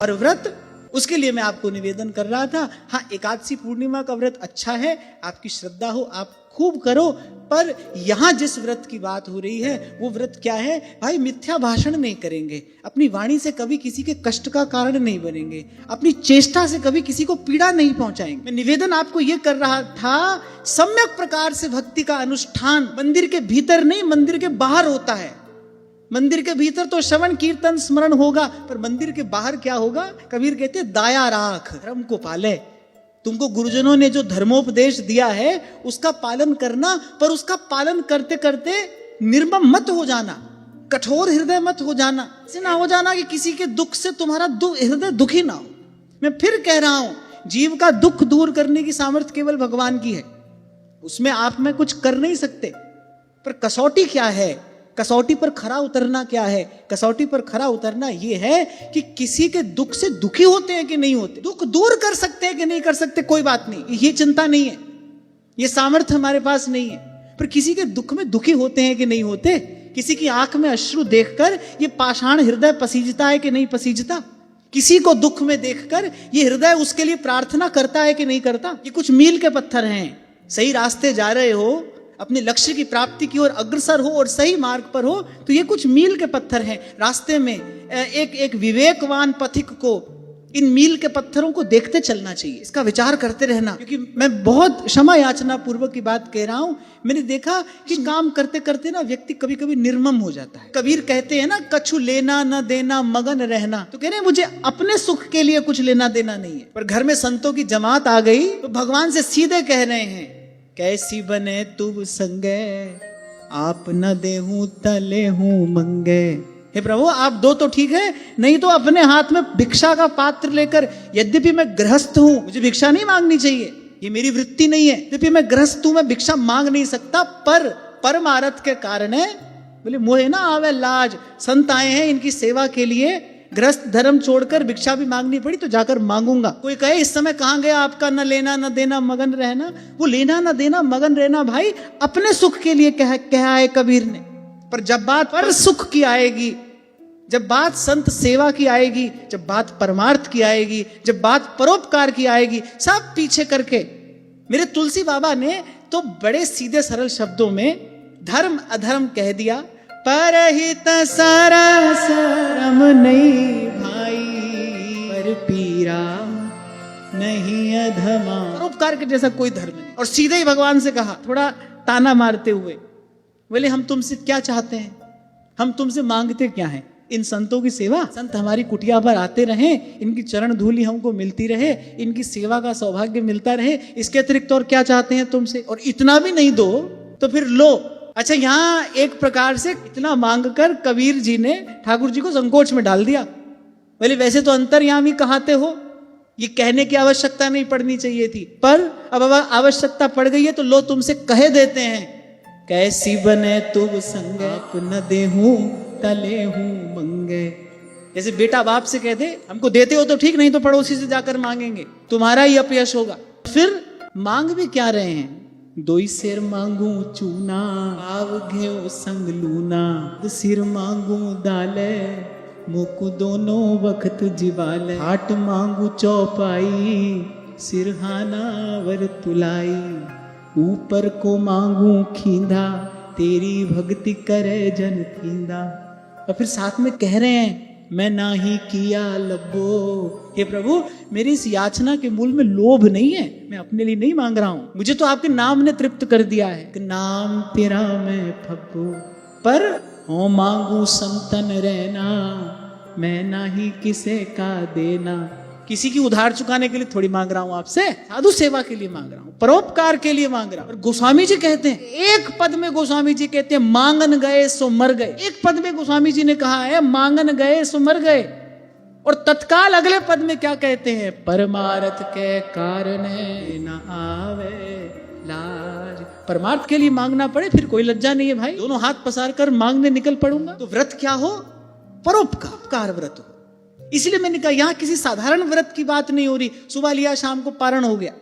और व्रत उसके लिए मैं आपको निवेदन कर रहा था। हाँ, एकादशी पूर्णिमा का व्रत अच्छा है, आपकी श्रद्धा हो आप खूब करो, पर यहां जिस व्रत की बात हो रही है वो व्रत क्या है भाई? मिथ्या भाषण नहीं करेंगे, अपनी वाणी से कभी किसी के कष्ट का कारण नहीं बनेंगे, अपनी चेष्टा से कभी किसी को पीड़ा नहीं पहुंचाएंगे। मैं निवेदन आपको यह कर रहा था, सम्यक प्रकार से भक्ति का अनुष्ठान मंदिर के भीतर नहीं, मंदिर के बाहर होता है। मंदिर के भीतर तो श्रवण कीर्तन स्मरण होगा, पर मंदिर के बाहर क्या होगा? कबीर कहते दाया राख, धर्म को पाले। तुमको गुरुजनों ने जो धर्मोपदेश दिया है उसका पालन करना, पर उसका पालन करते करते निर्मम मत हो जाना, कठोर हृदय मत हो जाना। ऐसे ना हो जाना कि किसी के दुख से तुम्हारा हृदय दुखी ना हो। मैं फिर कह रहा हूं, जीव का दुख दूर करने की सामर्थ्य केवल भगवान की है, उसमें आप में कुछ कर नहीं सकते। पर कसौटी क्या है? कसौटी पर खरा उतरना क्या है? कसौटी पर खरा उतरना यह है कि किसी के दुख से दुखी होते हैं कि नहीं होते, दुख दूर कर सकते हैं कि नहीं कर सकते, कोई बात नहीं, ये चिंता नहीं है, ये सामर्थ्य हमारे पास नहीं है। पर किसी के दुख में दुखी होते हैं कि नहीं होते, किसी की आंख में अश्रु देखकर ये पाषाण हृदय पसीजता है कि नहीं पसीजता, किसी को दुख में देखकर ये हृदय उसके लिए प्रार्थना करता है कि नहीं करता। ये कुछ मील के पत्थर हैं। सही रास्ते जा रहे हो, अपने लक्ष्य की प्राप्ति की ओर अग्रसर हो और सही मार्ग पर हो, तो ये कुछ मील के पत्थर हैं। रास्ते में एक विवेकवान पथिक को इन मील के पत्थरों को देखते चलना चाहिए, इसका विचार करते रहना। क्योंकि मैं बहुत क्षमा याचना पूर्वक की बात कह रहा हूं, मैंने देखा कि काम करते करते ना व्यक्ति कभी कभी निर्मम हो जाता है। कबीर कहते हैं ना, कछु लेना न देना मगन रहना। तो कह रहे हैं मुझे अपने सुख के लिए कुछ लेना देना नहीं है। पर घर में संतों की जमात आ गई तो भगवान से सीधे कह रहे हैं, कैसी बने तुम संगे, आप न देहूं तले हूं मंगे। हे प्रभु, आप दो तो ठीक है, नहीं तो अपने हाथ में भिक्षा का पात्र लेकर, यद्यपि मैं गृहस्थ हूं, मुझे भिक्षा नहीं मांगनी चाहिए, ये मेरी वृत्ति नहीं है, यद्यपि मैं गृहस्थ हूं, मैं भिक्षा मांग नहीं सकता, पर परमारथ के कारण है, बोले मोहे ना आवे लाज। संत आए हैं इनकी सेवा के लिए, गृहस्थ धर्म छोड़कर भिक्षा भी मांगनी पड़ी तो जाकर मांगूंगा। कोई कहे इस समय कहां गया आपका न लेना न देना मगन रहना, वो लेना न देना मगन रहना भाई अपने सुख के लिए कहा है कबीर ने। पर जब बात पर सुख की आएगी, जब बात संत सेवा की आएगी, जब बात परमार्थ की आएगी, जब बात परोपकार की आएगी, सब पीछे करके। मेरे तुलसी बाबा ने तो बड़े सीधे सरल शब्दों में धर्म अधर्म कह दिया, परहित सारा सरम नहीं भाई, पर पीरा नहीं अधमा। परोपकार के जैसा कोई धर्म नहीं। और सीधे ही भगवान से कहा, थोड़ा ताना मारते हुए, बोले हम तुमसे क्या चाहते हैं, हम तुमसे मांगते क्या हैं? इन संतों की सेवा, संत हमारी कुटिया पर आते रहें, इनकी चरण धूलि हमको मिलती रहे, इनकी सेवा का सौभाग्य मिलता रहे, इसके अतिरिक्त और क्या चाहते हैं तुमसे? और इतना भी नहीं दो तो फिर लो। अच्छा, यहां एक प्रकार से इतना मांगकर कबीर जी ने ठाकुर जी को संकोच में डाल दिया। बोले वैसे तो अंतर्यामी कहाते हो, ये कहने की आवश्यकता नहीं पड़नी चाहिए थी, पर अब आवश्यकता पड़ गई है तो लो तुमसे कहे देते हैं, कैसी बने तुम संग, आप न देहूं तले हूं मंगे। जैसे बेटा बाप से कहते हमको देते हो तो ठीक, नहीं तो पड़ोसी से जाकर मांगेंगे, तुम्हारा ही अपयश होगा। फिर मांग भी क्या रहे हैं, दोई सिर मांगू चूना, आव घेओ संग लूना, सिर मांगू दाले, मुकु दोनों वक्त जिवाले, हाट मांगू चौपाई, सिरहाना वर तुलाई, ऊपर को मांगू खींदा, तेरी भक्ति करे जन थींदा। और फिर साथ में कह रहे हैं, मैं ना ही किया लबो। हे प्रभु, मेरी इस याचना के मूल में लोभ नहीं है, मैं अपने लिए नहीं मांग रहा हूं, मुझे तो आपके नाम ने तृप्त कर दिया है कि नाम तेरा मैं फब्बो। पर हो मांगू संतन रहना, मैं ना ही किसे का देना। किसी की उधार चुकाने के लिए थोड़ी मांग रहा हूं आपसे, साधु सेवा के लिए मांग रहा हूं, परोपकार के लिए मांग रहा हूं। और गोस्वामी जी कहते हैं, एक पद में गोस्वामी जी कहते हैं, मांगन गए सो मर गए। एक पद में गोस्वामी जी ने कहा है मांगन गए सो मर गए, और तत्काल अगले पद में क्या कहते हैं, परमार्थ के कारण न आवे लाज। परमार्थ के लिए मांगना पड़े फिर कोई लज्जा नहीं है भाई, दोनों हाथ पसार कर मांगने निकल पड़ूंगा। तो व्रत क्या हो, परोपकार व्रत हो। इसलिए मैंने कहा यहां किसी साधारण व्रत की बात नहीं हो रही, सुबह लिया शाम को पारण हो गया,